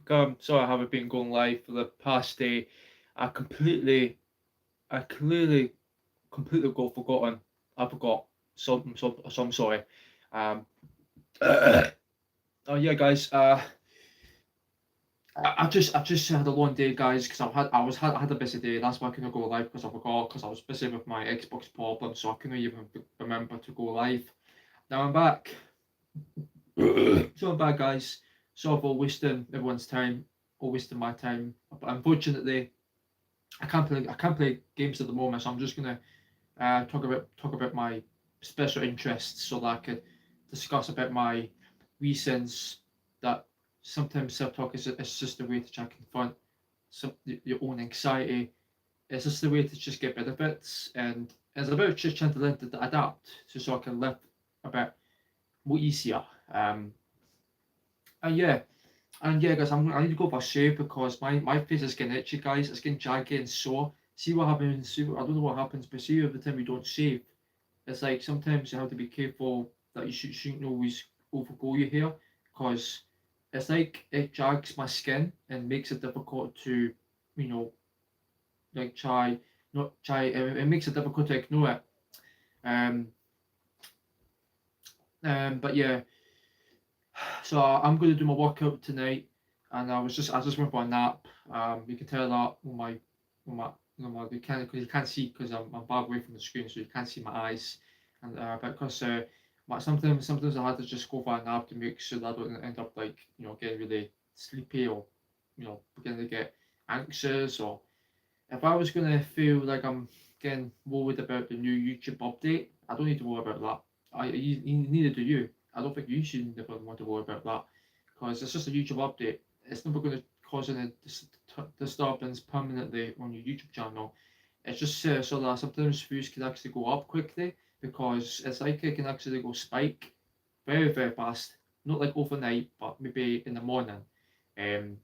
Sorry I haven't been going live for the past day. I completely, I clearly, completely got forgotten. I forgot something, so I'm sorry. Um, oh yeah, guys. I've just had a long day, guys, because I had a busy day. That's why I couldn't go live because I forgot because I was busy with my Xbox problem, so I couldn't even remember to go live. Now I'm back. So I'm back, guys. Sorry for wasting everyone's time or wasting my time. But unfortunately, I can't play games at the moment, so I'm just gonna talk about my special interests so that I could discuss about my reasons that sometimes self-talk is just a way to try and confront your own anxiety. It's just a way to just get benefits, and it's about just trying to learn to adapt so I can live a bit more easier. Um, and yeah, guys, I need to go for a shave because my face is getting itchy, guys. It's getting jagged and sore. See what happens. I don't know what happens, but see every time you don't shave, it's like sometimes you have to be careful that shouldn't always overgo your hair because it's like it jags my skin and makes it difficult to, you know, like try not try. It makes it difficult to ignore it. Um, but yeah, so I'm going to do my workout tonight, and I just went for a nap. You can tell that you can't because you can't see because I'm far away from the screen, so you can't see my eyes, and but because sometimes I had to just go for a nap to make sure that I don't end up like getting really sleepy or beginning to get anxious or if I was gonna feel like I'm getting worried about the new YouTube update, I don't need to worry about that. Neither do you. I don't think you should never want to worry about that because it's just a YouTube update. It's never going to cause any disturbance permanently on your YouTube channel. It's just so that sometimes views can actually go up quickly because it's like it can actually go spike very very fast. Not like overnight, but maybe in the morning. Um,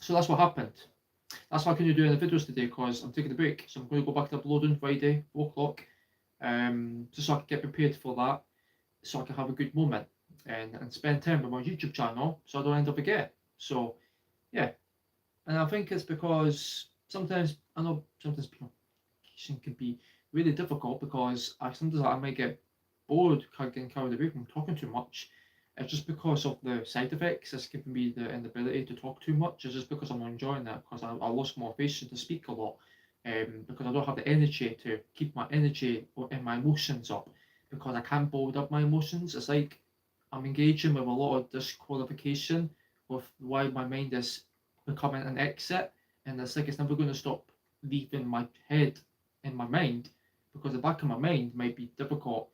so that's what happened. That's what I can do in the videos today because I'm taking a break. So I'm going to go back to uploading Friday, 4 o'clock, just so I can get prepared for that, so I can have a good moment and spend time with my YouTube channel so I don't end up again. So, yeah. And I think it's because sometimes, I know sometimes people can be really difficult because sometimes I might get bored, getting carried away from talking too much. It's just because of the side effects. It's giving me the inability to talk too much. It's just because I'm not enjoying that because I lost motivation to speak a lot. Because I don't have the energy to keep my energy and my emotions up because I can't build up my emotions. It's like I'm engaging with a lot of disqualification with why my mind is becoming an exit, and it's like it's never going to stop leaving my head in my mind because the back of my mind might be difficult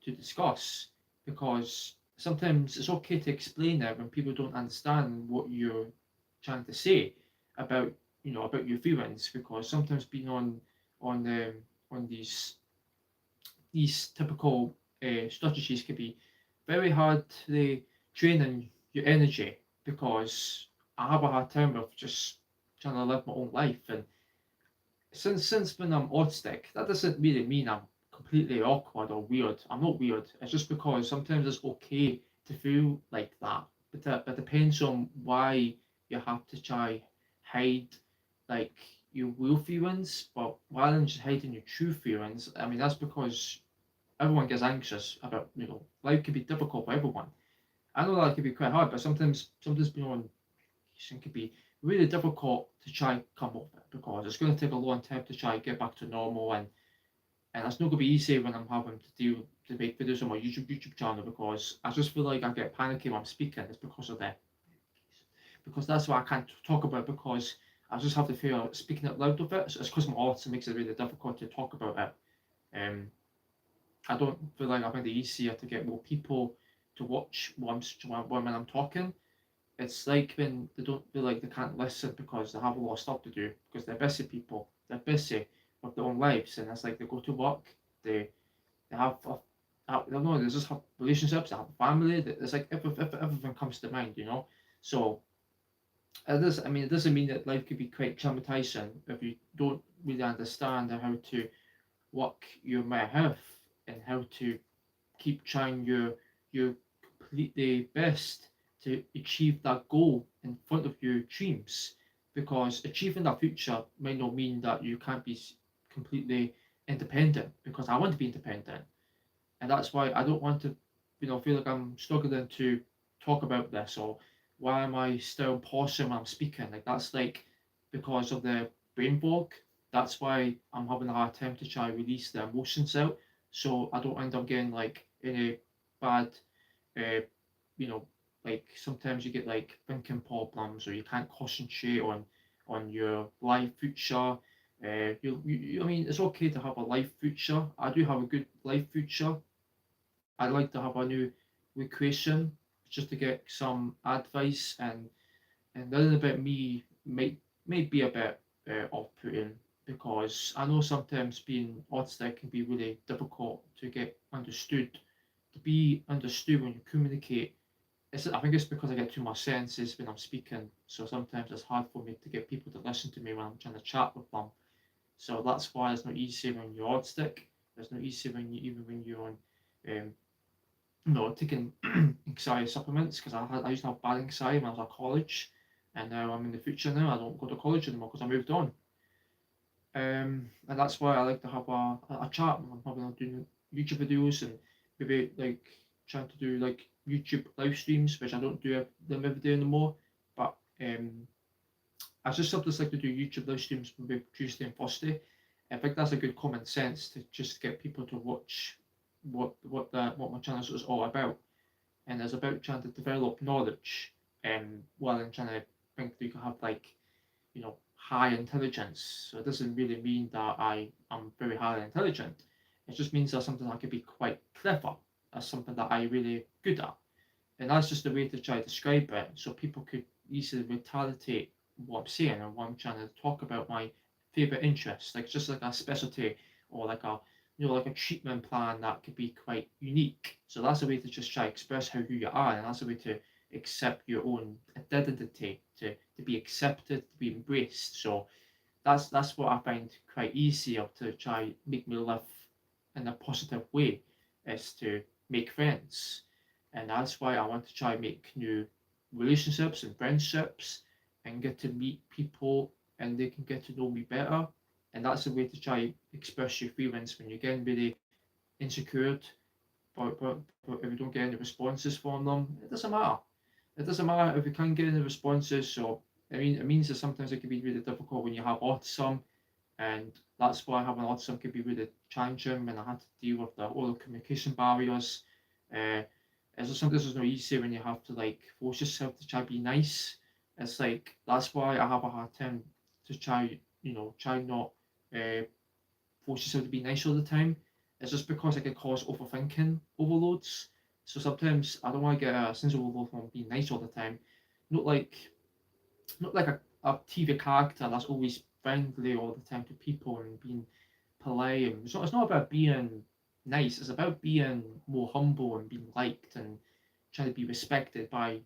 to discuss because sometimes it's okay to explain it when people don't understand what you're trying to say about about your feelings because sometimes being on the on these typical strategies can be very hard to training your energy because I have a hard time of just trying to live my own life and since when I'm autistic, that doesn't really mean I'm completely awkward or weird. I'm not weird. It's just because sometimes it's okay to feel like that. But it depends on why you have to try hide like your real feelings, but rather than just hiding your true feelings, I mean that's because everyone gets anxious about life can be difficult for everyone. I know that can be quite hard, but sometimes it can be really difficult to try and come up with it because it's going to take a long time to try and get back to normal and it's not going to be easy when I'm having to deal to make videos on my YouTube channel because I just feel like I get panicky when I'm speaking. It's because of that because that's why I can't talk about it because I just have to feel speaking out loud of it. So it's because my autism makes it really difficult to talk about it. Um, I don't feel like I find it easier to get more people to watch when I'm talking. It's like when they don't feel like they can't listen because they have a lot of stuff to do because they're busy people. They're busy with their own lives, and it's like they go to work, they have I don't know, they just have relationships, they have a family. It's like if everything comes to mind. So it doesn't mean that life could be quite traumatizing if you don't really understand how to work your mental health and how to keep trying your completely best to achieve that goal in front of your dreams, because achieving that future might not mean that you can't be completely independent, because I want to be independent. And that's why I don't want to, feel like I'm struggling to talk about this, or why am I still pausing when I'm speaking? Like that's like because of the brain fog. That's why I'm having a hard time to try to release the emotions out, so I don't end up getting like any bad, uh, you know, like sometimes you get like thinking problems, or you can't concentrate on your life future. I mean, it's okay to have a life future. I do have a good life future. I'd like to have a new equation just to get some advice, and learning about me might be a bit off-putting, because I know sometimes being autistic can be really difficult to get understood. To be understood when you communicate, I think it's because I get too much senses when I'm speaking, so sometimes it's hard for me to get people to listen to me when I'm trying to chat with them. So that's why it's not easy when you're autistic. It's not easy even when you're on taking anxiety supplements, because I used to have bad anxiety when I was at college, and now I'm in the future now. I don't go to college anymore because I moved on. And that's why I like to have a chat when I'm having doing YouTube videos, and maybe like trying to do like YouTube live streams, which I don't do them every day anymore. But I just sometimes like to do YouTube live streams maybe Tuesday and Thursday. I think that's a good common sense to just get people to watch what my channel is all about, and it's about trying to develop knowledge, while I'm trying to think that you can have like high intelligence. So it doesn't really mean that I am very highly intelligent. It just means that something I can be quite clever. That's something that I really good at, and that's just a way to try to describe it, so people could easily retaliate what I'm saying and what I'm trying to talk about, my favorite interests, like just like a specialty, or like a like a treatment plan that could be quite unique. So that's a way to just try to express who you are, and that's a way to accept your own identity, to be accepted, to be embraced. So that's what I find quite easier to try make me live in a positive way, is to make friends. And that's why I want to try make new relationships and friendships, and get to meet people, and they can get to know me better. And that's a way to try express your feelings when you're getting really insecure, but if you don't get any responses from them, it doesn't matter. It doesn't matter if you can't get any responses. So I mean, it means that sometimes it can be really difficult when you have autism, and that's why having autism can be really challenging when I had to deal with the oral communication barriers. Uh, it's just sometimes it's not easy when you have to like force yourself to try be nice. It's like that's why I have a hard time to try, try not uh, force yourself to be nice all the time. It's just because it can cause overthinking overloads. So sometimes I don't want to get a sense of overload from being nice all the time. Not like not like a TV character that's always friendly all the time to people and being polite. And it's not about being nice. It's about being more humble and being liked, and trying to be respected by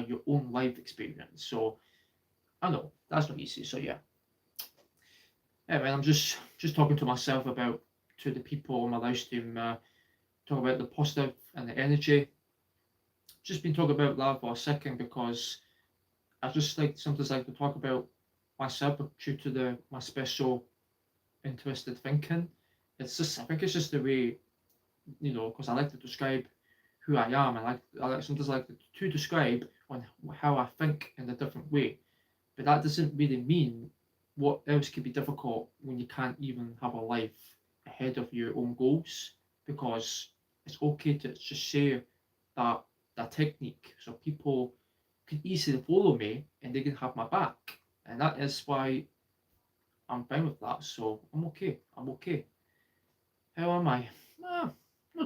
your own life experience. So I know that's not easy. So yeah, anyway, I'm just talking to myself about to the people on my live stream. Talk about the positive and the energy. Just been talking about that for a second, because I just like sometimes like to talk about myself due to the my special interested thinking. It's just I think it's just the way, because I like to describe who I am. I like sometimes like to describe on how I think in a different way. But that doesn't really mean what else can be difficult when you can't even have a life ahead of your own goals, because it's okay to just share that that technique, so people can easily follow me and they can have my back. And that is why I'm fine with that. So I'm okay. I'm okay. How am I? Not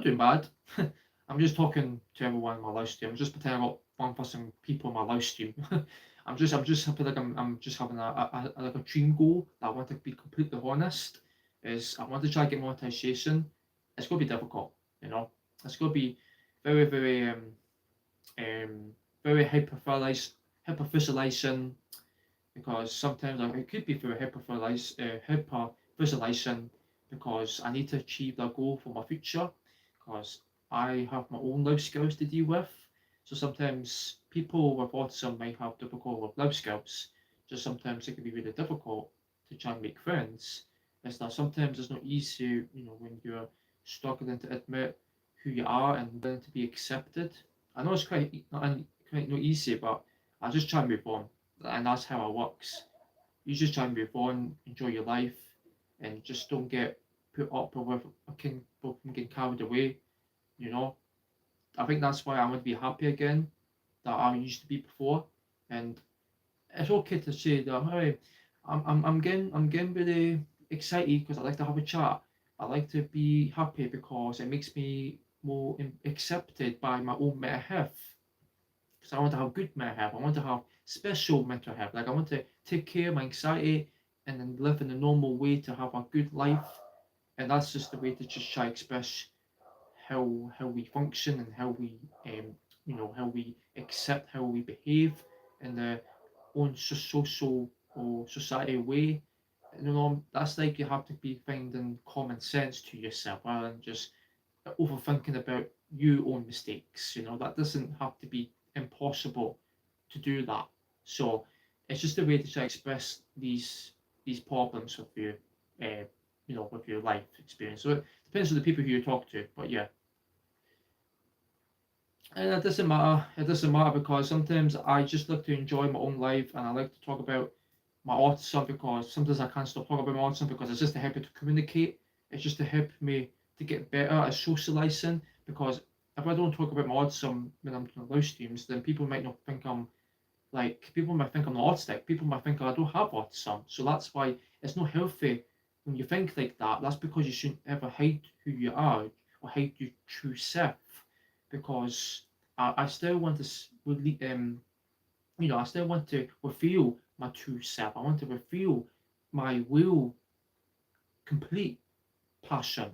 doing bad. I'm just talking to everyone in my live stream. I'm just pretending I got 1,000 people in my live stream. I'm just happy like I'm just having like a dream goal that I want to be completely honest. Is I want to try to get monetization. It's going to be difficult, you know. It's going to be very um very hypervisualization, because sometimes it could be through hypervisualization, because I need to achieve that goal for my future, because I have my own life skills to deal with. So sometimes people with autism might have difficulty with life skills. Just sometimes it can be really difficult to try and make friends. It's that sometimes it's not easy, when you're struggling to admit who you are and learn to be accepted. I know it's quite not easy, but I just try and move on, and that's how it works. You just try and move on, enjoy your life, and just don't get put up with getting carried away. You know, I think that's why I want to be happy again that I used to be before, and it's okay to say that hey, I'm getting really excited because I like to have a chat. I like to be happy because it makes me more accepted by my own mental health. Because I want to have good mental health. I want to have special mental health. Like I want to take care of my anxiety and then live in a normal way to have a good life. And that's just the way to just try to express how we function and how we how we accept how we behave in the own social or society way. That's like you have to be finding common sense to yourself rather than just overthinking about your own mistakes. That doesn't have to be impossible to do that. So it's just a way to try to express these problems with you, uh, with your life experience. So it depends on the people who you talk to, but yeah. And it doesn't matter. It doesn't matter because sometimes I just like to enjoy my own life and I like to talk about my autism because sometimes I can't stop talking about my autism because it's just to help me to communicate. It's just to help me to get better at socializing because if I don't talk about my autism when I'm doing live streams, then people might think I'm not autistic. People might think I don't have autism. So that's why it's not healthy when you think like that. That's because you shouldn't ever hide who you are or hide your true self because I still want to I still want to reveal my true self. I want to reveal my real, complete passion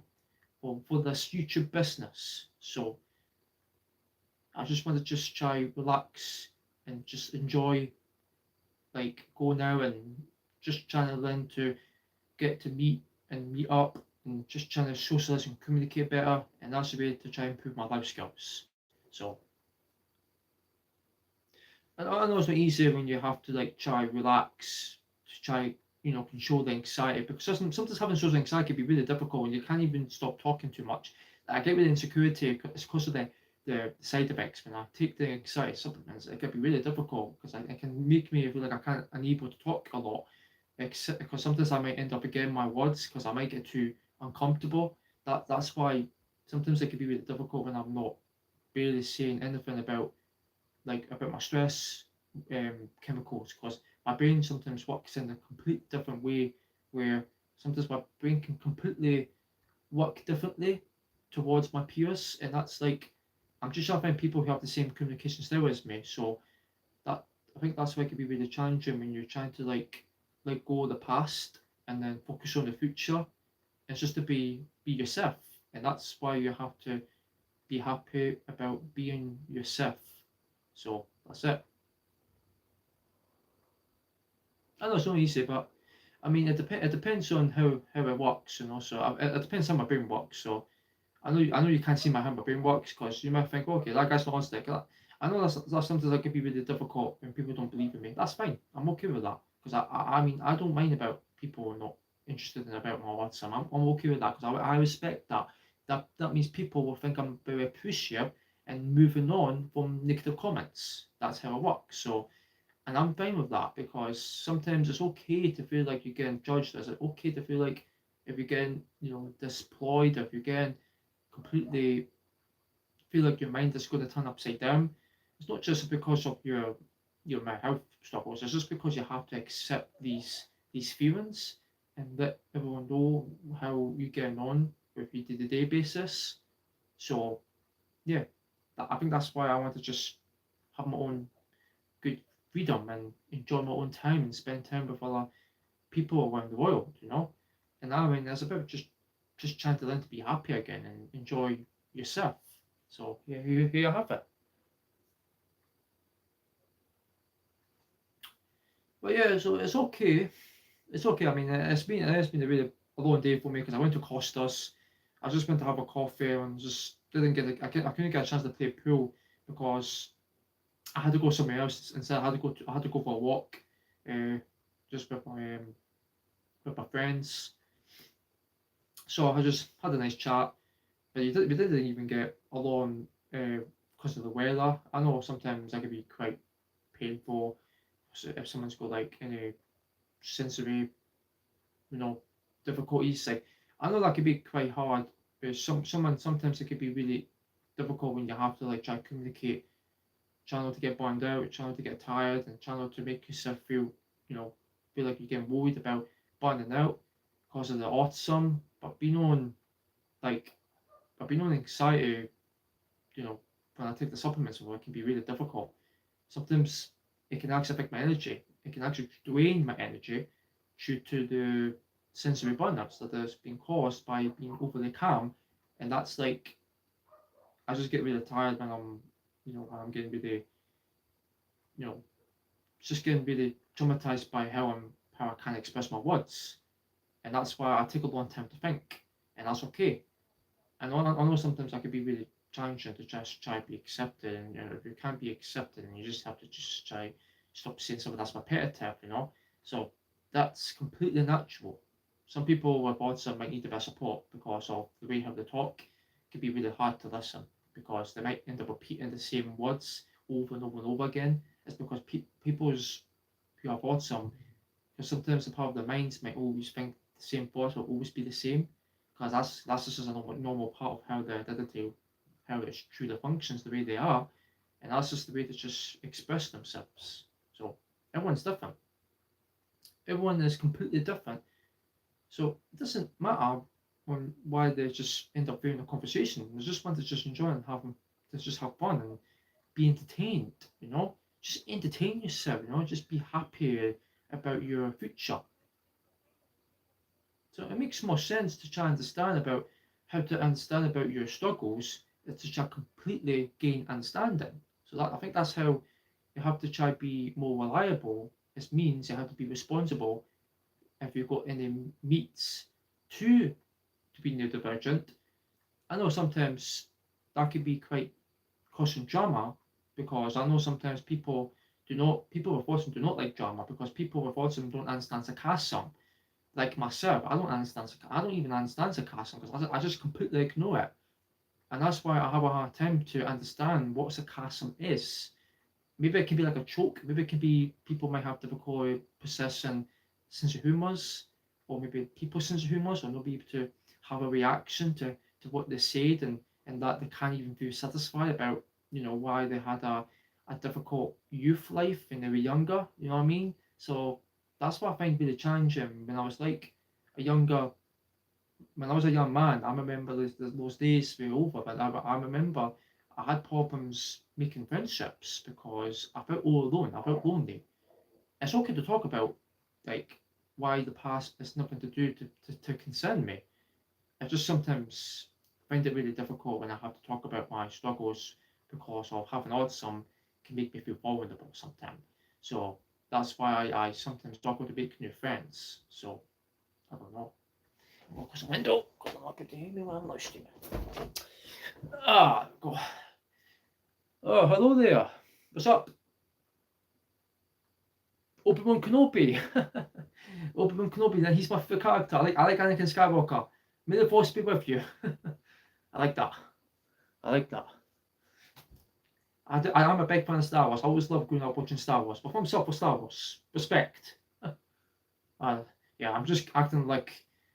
for this YouTube business. So I just want to just try relax and just enjoy like going out and just trying to learn to get to meet up and just trying to socialize and communicate better. And that's the way to try and improve my life skills. So and I know it's not easy when you have to like try relax to try control the anxiety because sometimes having social anxiety can be really difficult and you can't even stop talking too much. I get with insecurity. It's because of the side effects when I take the anxiety supplements. It can be really difficult because it can make me feel like I can't unable to talk a lot. Because sometimes I might end up again my words because I might get too uncomfortable. That's why sometimes it can be really difficult when I'm not barely saying anything about my stress chemicals because my brain sometimes works in a complete different way where sometimes my brain can completely work differently towards my peers and that's like I'm just trying to find people who have the same communication style as me so that I think that's why it can be really challenging when you're trying to like let go of the past and then focus on the future. It's just to be yourself and that's why you have to be happy about being yourself. So that's it. I know it's not easy, but I mean, it depends on how it works, and also it depends how my brain works. So I know you can't see how my brain works because you might think, okay, that guy's not autistic. I know that's something that can be really difficult when people don't believe in me. That's fine. I'm okay with that because I mean I don't mind about people not interested in about my autism. I'm okay with that because I respect that. That means people will think I'm very appreciative and moving on from negative comments. That's how it works. So and I'm fine with that because sometimes it's okay to feel like you're getting judged. Is it okay to feel like if you're getting, deployed, if you're getting completely feel like your mind is going to turn upside down? It's not just because of your mental health struggles. It's just because you have to accept these feelings and let everyone know how you're getting on with your day-to-day basis. So yeah, I think that's why I want to just have my own good freedom and enjoy my own time and spend time with other people around the world. And I mean, it's about just trying to learn to be happy again and enjoy yourself. So yeah, here you have it. But yeah, so it's okay. It's okay. I mean, it's been a really a long day for me because I went to Costa's. I just went to have a coffee and just didn't get I couldn't get a chance to play pool because I had to go somewhere else instead. I had to go for a walk, just with my friends. So I just had a nice chat. But we didn't even get along because of the weather. I know sometimes that can be quite painful. So if someone's got like any sensory, you know, difficulties, like I know that can be quite hard. But someone sometimes it can be really difficult when you have to like try to communicate, try not to get burned out, try not to get tired, and try not to make yourself feel, you know, feel like you're getting worried about burning out because of the autism. But being on like, I've been on anxiety, you know, when I take the supplements, it can be really difficult. Sometimes it can actually affect my energy. It can actually drain my energy due to the sensory burnouts that has been caused by being overly calm. And that's like, I just get really tired when when I'm getting really, you know, just getting really traumatized by how I can't express my words. And that's why I take a long time to think. And that's okay. I know sometimes I could be really challenging to just try to be accepted, and if you can't be accepted, and you just have to just try stop saying something that's repetitive. So that's completely natural. Some people with autism might need a bit of support because of the way how they talk. It can be really hard to listen because they might end up repeating the same words over and over and over again. It's because people's who have autism, because sometimes the part of their minds might always think the same thoughts will always be the same, because that's just a normal part of how their identity, how it truly functions the way they are, and that's just the way they just express themselves. So everyone's different. Everyone is completely different. So it doesn't matter why they just end up having a conversation. They just want to just enjoy and to just have fun and be entertained. Just entertain yourself. Just be happy about your future. So it makes more sense to try and understand about how to understand about your struggles to try completely gain understanding. So that I think that's how you have to try be more reliable. It means you have to be responsible if you've got any meats to be neurodivergent. I know sometimes that can be quite causing drama because I know sometimes people with autism do not like drama because people with autism don't understand sarcasm. Like myself, I don't even understand sarcasm because I just completely ignore it. And that's why I have a hard time to understand what sarcasm is. Maybe it can be like a joke, maybe it can be people might have difficulty processing sense of humours, or maybe people's sense of humours, or not be able to have a reaction to what they said, and that they can't even feel satisfied about, why they had a difficult youth life when they were younger, you know what I mean? So that's what I find really challenging when I was like a younger when I was a young man. I remember those days were over, but I remember I had problems making friendships because I felt all alone. I felt lonely. It's okay to talk about like why the past has nothing to do to concern me. I just sometimes find it really difficult when I have to talk about my struggles because of having autism can make me feel vulnerable sometimes. So that's why I sometimes struggle to make new friends. So I don't know. Walk out the window because I'm not going to hear me when I'm listening. Go. Oh, hello there. What's up? Obi-Wan Kenobi. Obi-Wan Kenobi, then he's my favourite character. I like Anakin Skywalker. May the force be with you. I like that. I like that. I am a big fan of Star Wars. I always love growing up watching Star Wars. But for myself, for Star Wars, respect. Yeah, I'm just acting like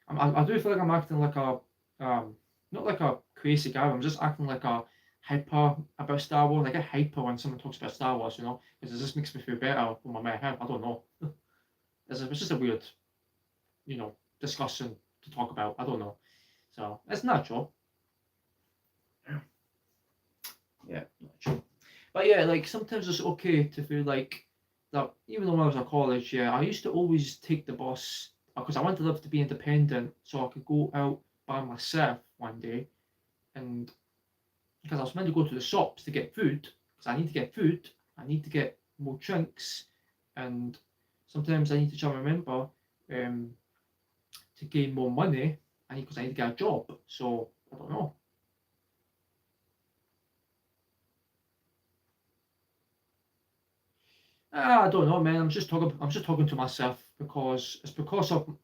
I do feel like I'm acting like a not like a crazy guy. I'm just acting like a hyper about Star Wars. I get hyper when someone talks about Star Wars, because it just makes me feel better when my head. I don't know. It's just a weird, discussion to talk about. I don't know. So it's natural. Yeah, natural. But yeah, like sometimes it's okay to feel like that. Even though when I was at college, yeah, I used to always take the bus because I wanted to live to be independent, so I could go out by myself one day, and because I was meant to go to the shops to get food, because I need to get food, I need to get more drinks, and sometimes I need to try and remember to gain more money. Because I need to get a job. So I don't know. I don't know, man. I'm just talking to myself because it's because of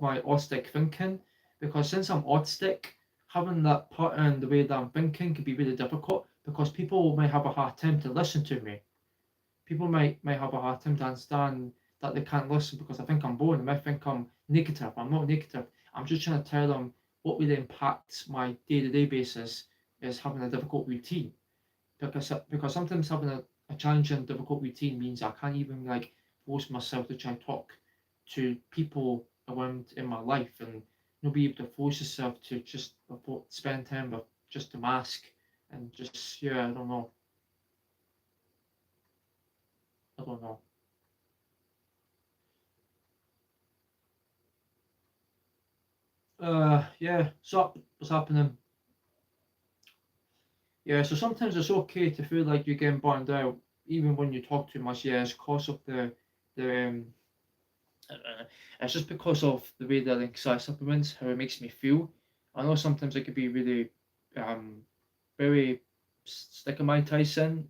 my autistic thinking. Because since I'm autistic, having that pattern the way that I'm thinking can be really difficult because people may have a hard time to listen to me. People might have a hard time to understand that they can't listen because I think I'm boring. They might think I'm negative. I'm not negative. I'm just trying to tell them what really impacts my day-to-day basis is having a difficult routine. Because sometimes having a challenging, difficult routine means I can't even like force myself to try and talk to people around in my life and not be able to force yourself to just spend time with just a mask and just yeah, I don't know. I don't know. Yeah, so what's happening? Yeah, so sometimes it's okay to feel like you're getting burned out, even when you talk too much. Yeah, it's because of the it's just because of the way that I exercise supplements, how it makes me feel. I know sometimes it could be really, um, very stigmatizing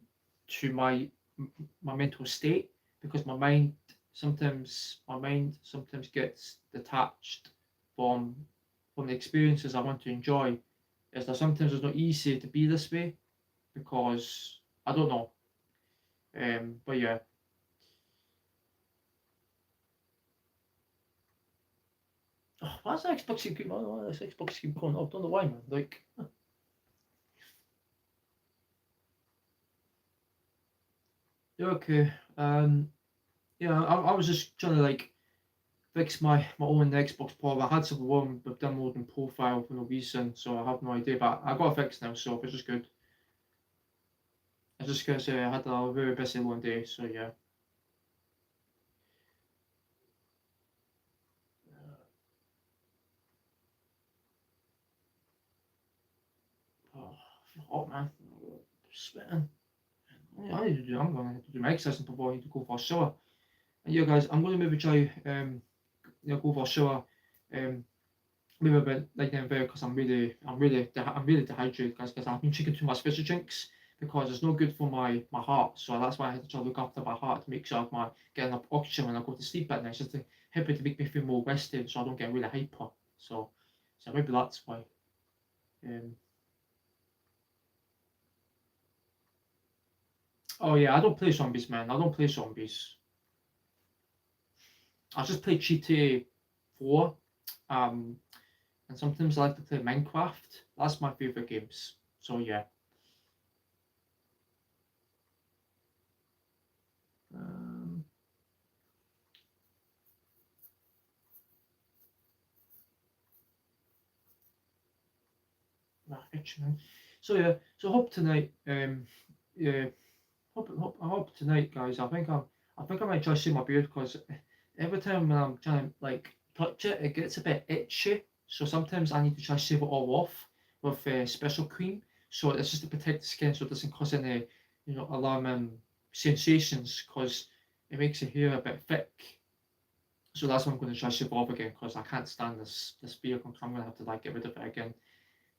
to my mental state because my mind sometimes gets detached from from the experiences I want to enjoy. Is that sometimes it's not easy to be this way because I don't know. But yeah. Oh, why's the Xbox keep going? Why does Xbox keep going off? Don't know why, man. Like, yeah, okay. Yeah, I was just trying to like fix my own Xbox problem. I had something wrong with downloading profile for no reason, so I have no idea. But I got it fixed now, so it's just good. It's just because I had a very busy one day, so yeah. Oh, hot man, sweating. Yeah, I need to do. I'm gonna have to do my exercise before I need to go for a shower. And yeah, guys, I'm gonna maybe try go for a shower. Um, maybe a bit like them better because I'm really dehydrated, guys, because I've been drinking too much fizzy drinks because it's no good for my heart. So that's why I had to try to look after my heart to make sure I'm getting enough oxygen when I go to sleep at night, just to help it to make me feel more rested, so I don't get really hyper. So maybe that's why. Um, oh yeah, I don't play zombies, man. I don't play zombies. I just play GTA 4. Um, and sometimes I like to play Minecraft. That's my favorite games. So yeah. Um, Fiction. So yeah, so hope tonight. Yeah, I hope tonight, guys. I think I might try to shave my beard because every time when I'm trying to like touch it, it gets a bit itchy. So sometimes I need to try to shave it all off with special cream. So it's just to protect the skin, so it doesn't cause any, alarming sensations. Because it makes the hair a bit thick. So that's what I'm going to try to shave off again because I can't stand this beard. I'm going to have to like get rid of it again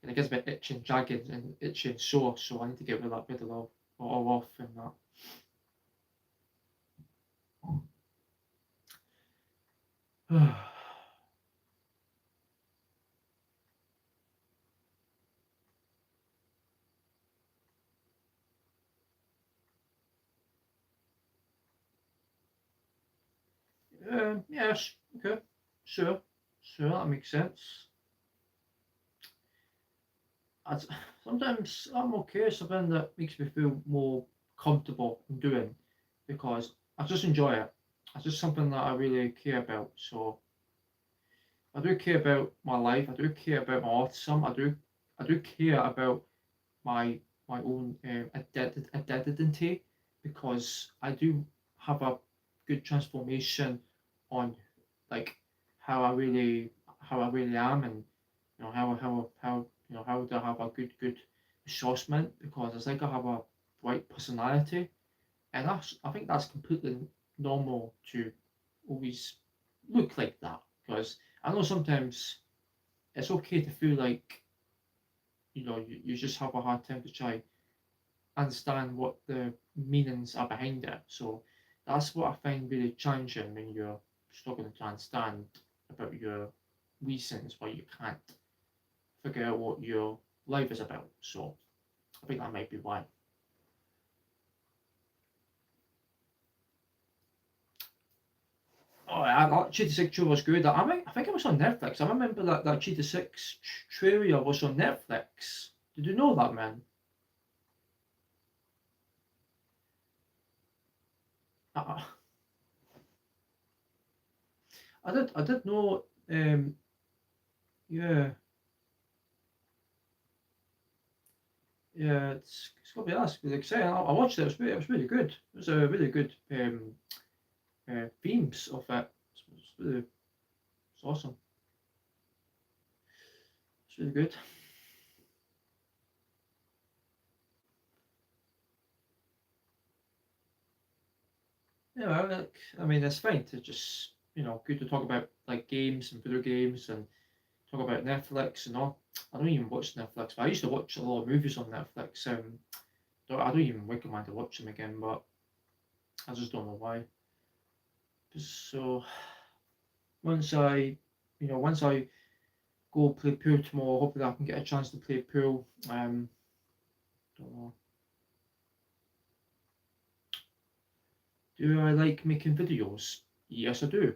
and it gets a bit itchy and jagged and itchy and sore, so I need to get rid of that bit of all off and that. Yes, okay, sure, sure, that makes sense. i Sometimes I'm okay, something that makes me feel more comfortable in doing because I just enjoy it. It's just something that I really care about. So I do care about my life. I do care about my autism. I do care about my my own identity because I do have a good transformation on like how I really am and how do I have a good resourcement because it's like I have a bright personality and I think that's completely normal to always look like that because I know sometimes it's okay to feel like you just have a hard time to try understand what the meanings are behind it. So That's what I find really challenging when you're struggling to understand about your reasons why you can't figure out what your life is about. So I think that might be why. Oh, Cheetah 6 trailer was good. I think it was on Netflix. I remember that Cheetah 6 trailer was on Netflix. Did you know that, man? I, I did know. Yeah, yeah. It's got to be that's really exciting. I watched it. It was really good. It was a really good themes of it. It's awesome. It's really good. Yeah, I mean, it's fine to just good to talk about like games and video games and talk about Netflix and all. I don't even watch Netflix, but I used to watch a lot of movies on Netflix. I don't even recommend to watch them again, but I just don't know why. So once I, once I go play pool tomorrow, hopefully I can get a chance to play pool. Don't know. Do I like making videos? Yes, I do.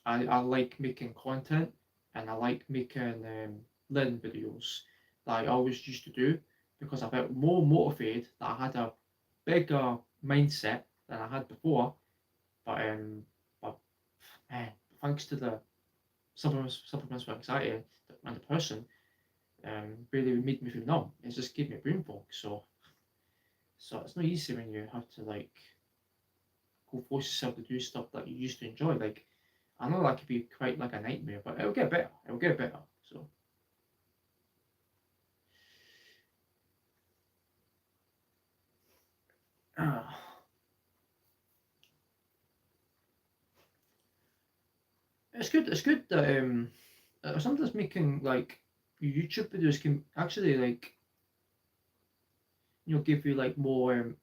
I like making content and I like making learning videos that I always used to do because I felt more motivated that I had a bigger mindset than I had before. But but man, thanks to the supplements for anxiety and depression, really made me feel numb. It just gave me a brain fog. So it's not easy when you have to like go force yourself to do stuff that you used to enjoy. Like I know that could be quite like a nightmare, but it'll get better. It'll get better. So uh, it's good. It's good that sometimes making like YouTube videos can actually like give you like more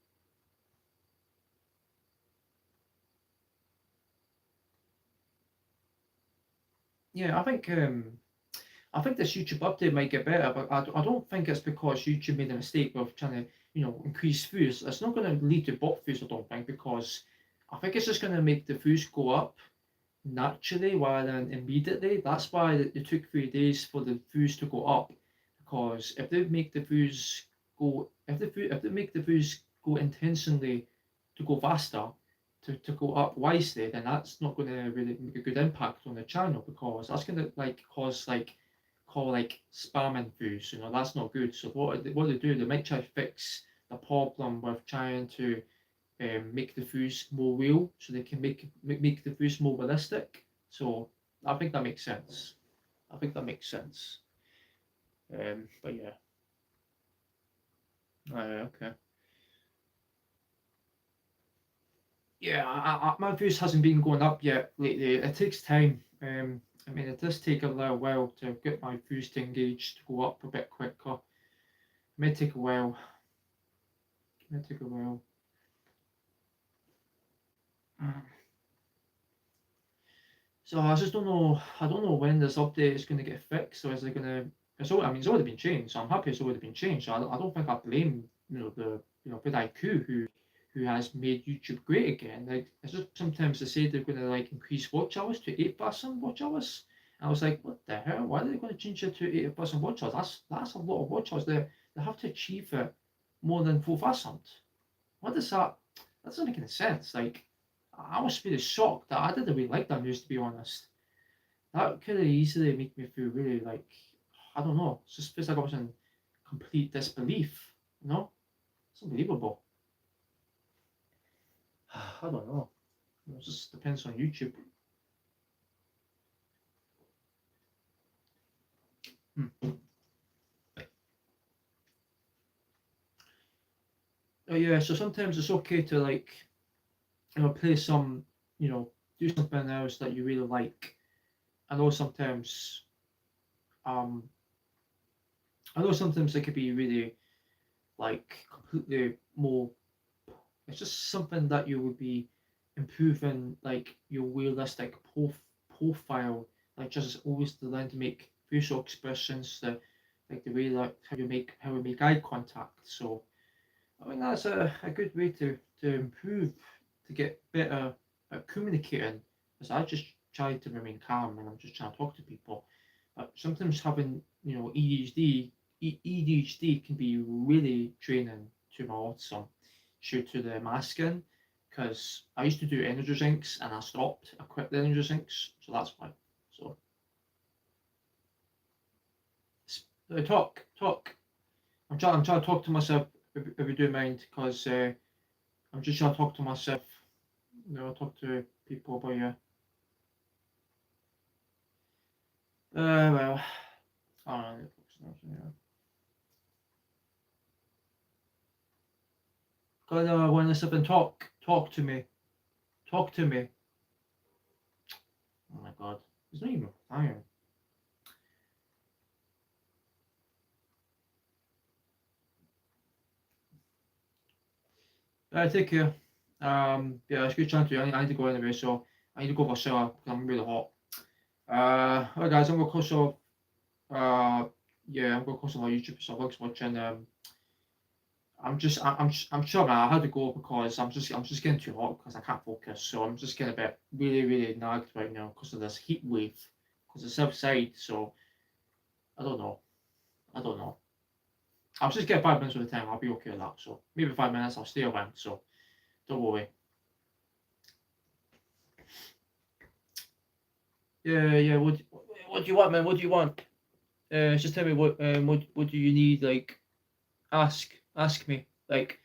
yeah. I think this YouTube update might get better, but I don't think it's because YouTube made a mistake of trying to increase views. It's not going to lead to bot views. I don't think because I think it's just going to make the views go up naturally rather than immediately. That's why it took 3 days for the views to go up. Because if they make the views if they make the views go intentionally to go faster, to go up wisely, then that's not going to really make a good impact on the channel because that's going to like cause like call like spamming views. That's not good. So what they do, they might try to fix the problem with trying to make the foods more real, so they can make the foods more realistic. So I think that makes sense. I think that makes sense. But yeah, okay. Yeah, my views hasn't been going up yet lately. It takes time. I mean, it does take a little while to get my views to engage to go up a bit quicker. It may take a while. It may take a while. Mm. So I just don't know. I don't know when this update is going to get fixed. So is it going to? I mean, it's already been changed. So I'm happy it's already been changed. So I don't think I blame the vidIQ who has made YouTube great again. Like it's just sometimes they say they're going to like increase watch hours to 8,000 watch hours. And I was like, what the hell? Why are they going to change it to 8,000 watch hours? That's a lot of watch hours. They have to achieve it more than 4,000. What does that? That doesn't make any sense. Like I was really shocked that I didn't really like that news to be honest. That could have easily made me feel really like I don't know. It just feels like I was in complete disbelief. It's unbelievable. I don't know. It just depends on YouTube. Hmm. Oh yeah, so sometimes it's okay to like play some do something else that you really like. I know sometimes um I know sometimes it could be really like completely more. It's just something that you would be improving like your realistic profile, like just always to learn to make facial expressions, like the way that how we make eye contact. So I mean that's a good way to improve, to get better at communicating. Because I just try to remain calm when I'm just trying to talk to people. But sometimes having ADHD can be really draining to my autism due to the masking. Because I used to do energy drinks and I stopped. I quit the energy drinks, so that's why. So talk. I'm trying to talk to myself if you don't mind, because I'm just trying to talk to myself. Talk to people about you. Well, I don't know. God, when I step and talk to me. Talk to me. Oh my God, he's not even replying. Take care. Yeah, it's good chatting to you. I need to go anyway, so I need to go for a shower because I'm really hot. Alright guys, I'm gonna close off. Yeah, I'm gonna close off my YouTube. So thanks for watching. I'm sure, man. I had to go because I'm just getting too hot because I can't focus. So I'm just getting a bit really nagged right now because of this heat wave. Because it's outside, so I don't know. I'll just get 5 minutes of the time. I'll be okay with that. So maybe 5 minutes. I'll stay around. So don't worry. Yeah. What do you want, man? What do you want? Just tell me what do you need? Like, ask me. Like,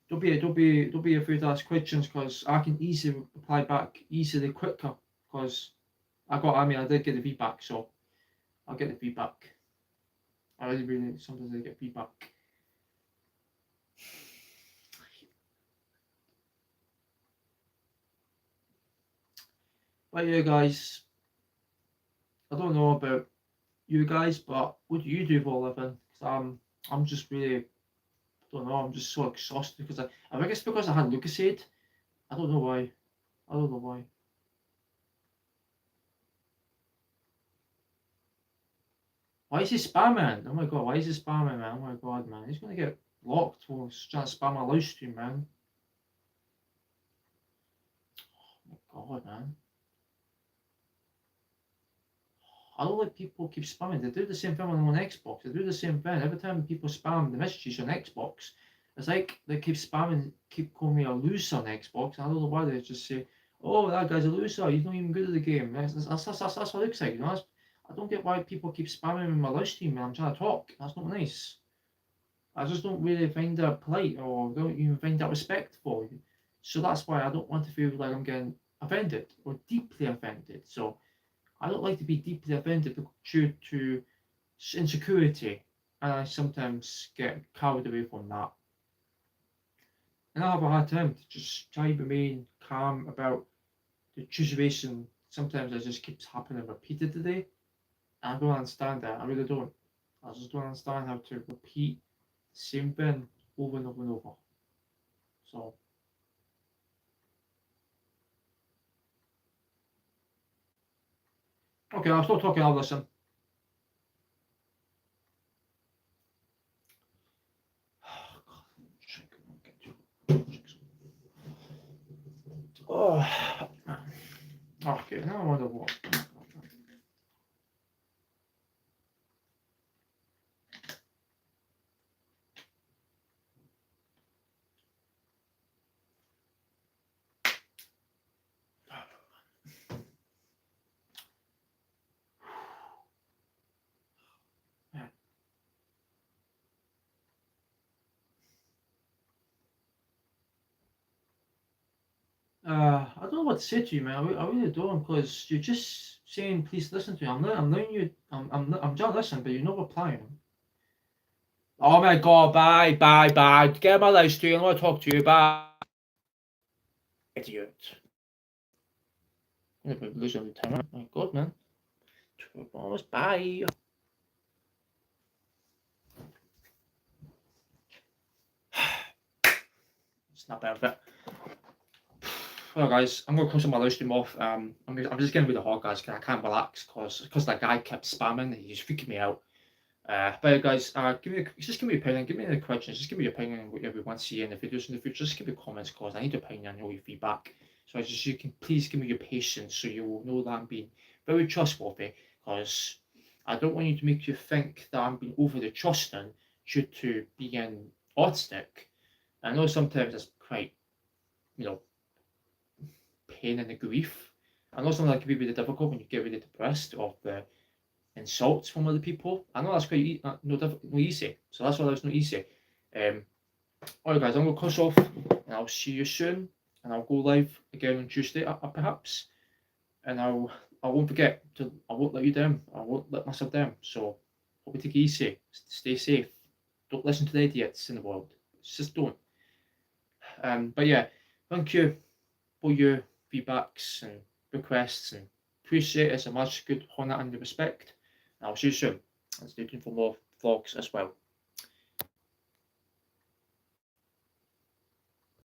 don't be afraid to ask questions because I can easily reply back easily quicker because I did get the feedback, so I'll get the feedback. I really sometimes I get feedback. But yeah, guys, I don't know about you guys, but what do you do for a living? Because I'm just really, I don't know, I'm just so exhausted because I think it's because I had Lucozade. I don't know why. I don't know why. Why is he spamming? Oh my god, why is he spamming, man? Oh my god, man. He's gonna get blocked for trying to spam my live stream, man. Oh my god, man. I don't like people keep spamming. They do the same thing when I'm on Xbox. They do the same thing. Every time people spam the messages on Xbox, it's like they keep spamming, keep calling me a loser on Xbox. I don't know why they just say, oh, that guy's a loser. He's not even good at the game. That's what it looks like. I don't get why people keep spamming me in my live stream when I'm trying to talk. That's not nice. I just don't really find that polite or don't even find that respectful. So that's why I don't want to feel like I'm getting offended or deeply offended. So I don't like to be deeply offended due to insecurity, and I sometimes get carried away from that. And I have a hard time to just try to remain calm about the situation. Sometimes it just keeps happening repeatedly, and I don't understand that. I really don't. I just don't understand how to repeat the same thing over and over and over. So, okay, I'll stop talking. I'll listen. Oh, okay, now I wonder what. I don't know what to say to you, man. I really don't, because you're just saying, "Please listen to me." I'm letting you. I'm trying to listen, but you're not replying. Oh my god! Bye. Get my live stream. I want to talk to you. Bye. Idiot. I'm gonna lose every time. Oh my god, man. Almost bye. It's not perfect. well, guys, I'm gonna close my live stream off. I'm just getting rid of hot, guys, because I can't relax because that guy kept spamming. He's freaking me out. But guys, give me your opinion. Give me any questions. Just give me your opinion on what you want to see in the videos in the future. Just give me comments, cause I need your opinion and all your feedback. So you can please give me your patience, so you will know that I'm being very trustworthy. Cause I don't want you to make you think that I'm being overly trusting due to being autistic. I know sometimes it's quite, you know, pain and the grief. I know sometimes that can be really difficult when you get really depressed or the insults from other people. I know that's quite no easy. So that's why that's not easy. Alright, guys, I'm gonna cut off, and I'll see you soon. And I'll go live again on Tuesday, perhaps. And I won't forget to. I won't let you down. I won't let myself down. So hope you take it easy. Stay safe. Don't listen to the idiots in the world. Just don't. But yeah, thank you for your feedbacks and requests, and appreciate it so much. Good honour and respect. I'll see you soon, and stay tuned for more vlogs as well.